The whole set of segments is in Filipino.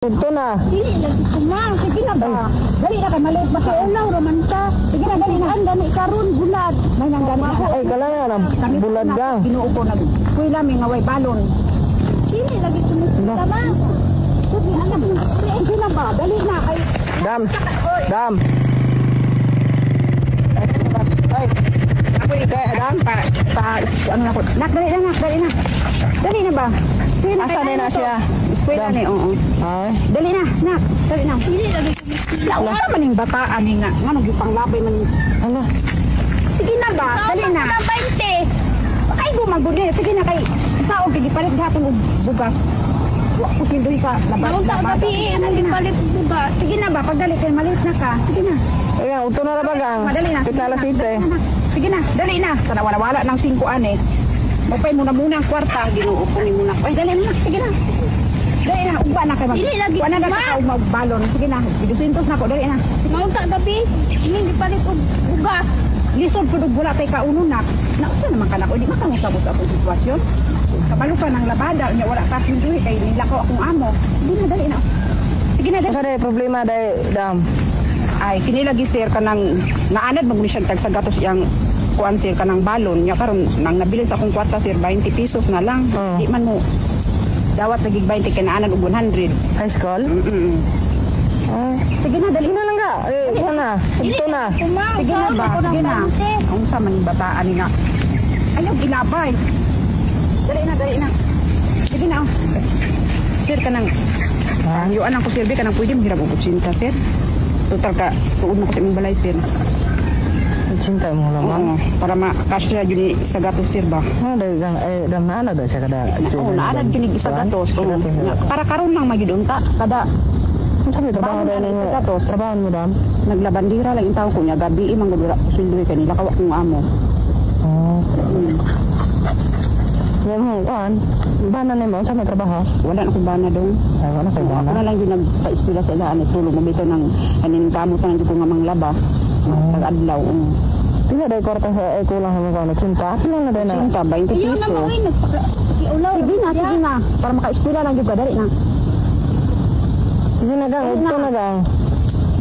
Ito na. Dili lagi kumang. Sige na ba? Dali na kay maliit ba kay ulaw raman ta. Sige na dali na. Gani karon bulad. May nang gani ako. Ay kala nga bulad ka. Ginuo ko nag kuila mi nga way balon. Dili lagi kumusita ma. Sige anak. Sige na ba? Dali na kay Dam. Dam. Ay. Ako ikaw Dam pa ano na ko. Nak dali na. Dali na ba? Asa na siya? Kuila ni oo. Ay. Dali na, snack. Dali na. Dili lagi kumusita. Wala man ning bataan ni nga. Nga nagpanglabay man. Ano? Sige na ba? Dali na. 20. Ay gumaguli. Sige na kay sao gipalit gihapon og bugas. Wa ko sindoy ka labas. Mao ta gabi gipalit bugas. Sige na ba? Pagdali kay malis na ka. Sige na. Ay, uto na ba gang? Madali na. Kita alas 7. Sige na, dali na. Sana wala ng 5 ane. Mapay muna ang kwarta. Ginuo ko ni muna. Ay dali na. Sige na. Dali na, uba na kay mag. Dili lagi. Wala na ka magbalon. Sige na. 200 na ko, dali na. Mao ta gabi. Ini gipalit og bugas. Lisod ko dug wala kay kauno na. Nausa naman ka na ko, di makamusabot ako sitwasyon. Kabalo ka ng labada, nya wala ka sinduhi kay nilakaw akong amo. Sige na, dali na. Sige na, dali. Asa problema day Dam? Ay kini lagi sir kanang naanad magmisyon tag sa gatos yang kuan sir kanang balon nya karon nang nabilin sa akong kwarta sir 20 pesos na lang. Di man mo dawat lagi 20 kay naanad og 100. High school? Sige na, dali na lang ka. Ito na. Ito na. Sige na ba? Sige na. Ang sa man bataan ni nga. Ayaw gilabay. Dali na. Sige na. Sir kanang yuan ang ko sir kanang pwede mo hirap og 80 sir. Total ka tuod mo ko sa imong balay sir. Cinta mo naman. Para ma-cash na yun sa gatos sir ba? Dam na ano daw siya kada. Oo, naanad yun sa gatos. Para karon lang magidunta. Kada sabi trabaho daw ni gatos. Trabaho mo Dam? Naglabandira lang yung tao ko niya. Gabi imang gudura ko sildoy kanila. Kawak kong amo. Yan mo, kuhan. Bana na mo, saan may trabaho? Wala na akong bana doon. Ay, wala kayo bana? Wala lang yung nagpa-espila sa ilaan. Tulong mo bito ng kaninkamot na ko nga mang laba. Nag-adlaw. Pila dahi korta sa kulang mo ka nagsinta? Pila na dahi na? Sinta, 20 piso. Sige na. Para maka-espila lang juga. Dali na. Sige na gang, ito na gang.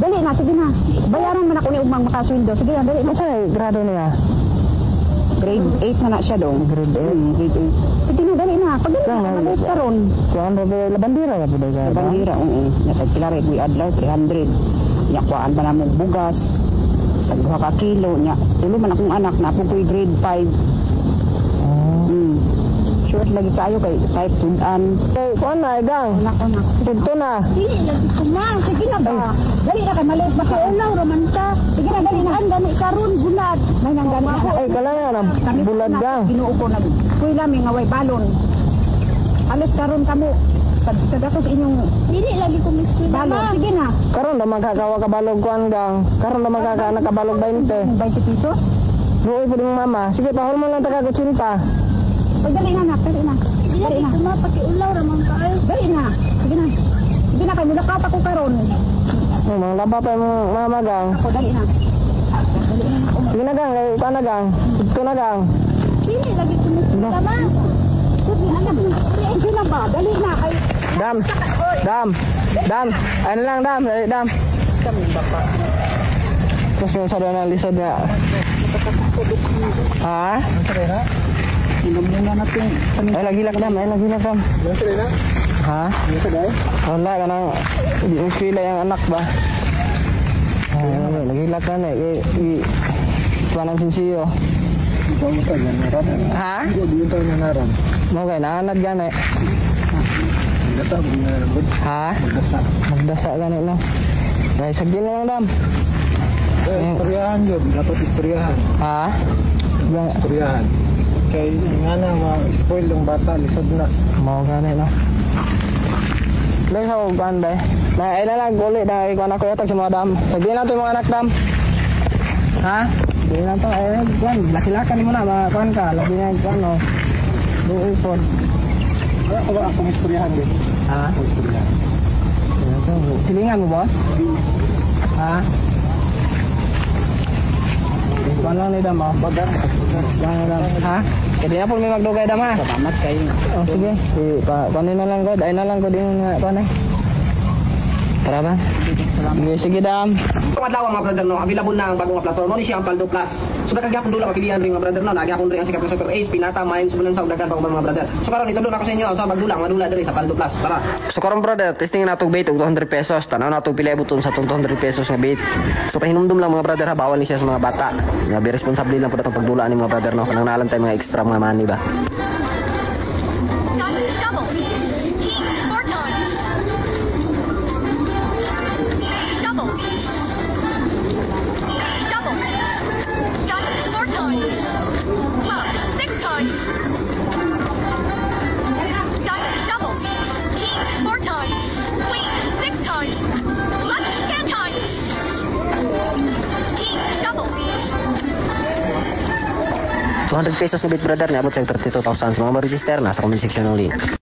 Dali na, sige na. Bayaran mo na kung umang makasweldo. Sige na, dali na. Saan grado niya? Grade 8 na siya doon. Grade 8? Grade 8. Sige na, dali na. Pag dali na, malit ka ron. Kuhan ba labandira ka po dahi ka? Labandira, oo. Natagkilari, we adlaw, 300. Nyakwaan ba namin bugas. Tagduha ka kilo. Tulo man akong anak na po ko'y grade 5. Short lagi kayo kay site sudan. Eh, kuhan na, gang. Anak. Ito na. Dili lagi kumang. Sige na ba? Dali na kay maliit ba kay ulaw raman ta. Sige na, dali na. Gani karon bulad. May nang gani ako. Ay, kala nga bulad gang. Ginuo ko nag kuila mi nga way balon. Alos karon kamo sa gatos inyong dili lagi ko miskin balon. Sige na. Karon na magkakawa kabalog kuhan gang. Karon na magkakabalog 20. 20 pesos. Luoy po din mama. Sige, pahol mo lang taga kutsinta. Dali na, dali na. Dali na. Suma pati ulaw raman ka ay. Dali na. Sige na. Sige na kay mulakaw ako karon. Mga laba pa yung mama gang. Ako dali na. Sige na gang, kay kuhan na gang. Ito na gang. Dili lagi ko miskin ma. Sige na. Sige na ba? Dali na kay Dam. Ano lang Dam. Dam. kami baka. Terus yung sabi na lisod nga. Ha? Muna natin. Ay, lagilak Dam. Ha? Wala ka nang hindi mo pila yung anak ba? Lagilak ka na. Tuwanan sinsiyo. Ha? Mo kayo, naanad gani. Ha? Magdasa gani na. Ay, sagdin na lang Dam. Istoryahan yun, dapat istoryahan. Ha? Istoryahan. Kaya nga na, ma-spoil yung bata, lisod na. Mau gani na. Dahil sa uban ba? Na ilalag ulit dahil kung anak ko yatag sa mga Dam. Sagdin na ito yung mga anak Dam. Ha? Sagdin na ito. Ay, lakilakan mo na. Makakuan ka. Labi na yung ano. Buhay po. Wala akong istoryahan din. Ha? Istoryahan. Silingan mo ba? Ha? Kuan lang ni Dam. Bagang. Ha? Kaya di na po may magdugay Dam ha? Salamat kayo. Oh, sige. Kuanin na lang ko. Ay na lang ko din nga kuan eh. Tara ba? Sige dam. Itong adlaw mga brother no, available na ang bagong platform mo ni siya ang Paldo Plus. So nagkagapon dula mapilian ring mga brother no, nagi akong ring ang sikat na Super Ace, Pinata, Mine, subulan sa udagan pa mga brother. So karon itudlo na ko sa inyo sa magdulang madula diri sa Paldo Plus. Tara. So karon brother, testing na tong bait og 200 pesos. Tanaw na tong pila buton sa 200 pesos nga bait. So pahinumdum lang mga brother ha, bawal ni siya sa mga bata. Nga be responsable lang pud atong pagdulaan ni mga brother no. Kanang nalan tay mga extra mga money ba. ₱200 na bit brother, niabot sa 32,000 sa mga register na sa comment section ng link.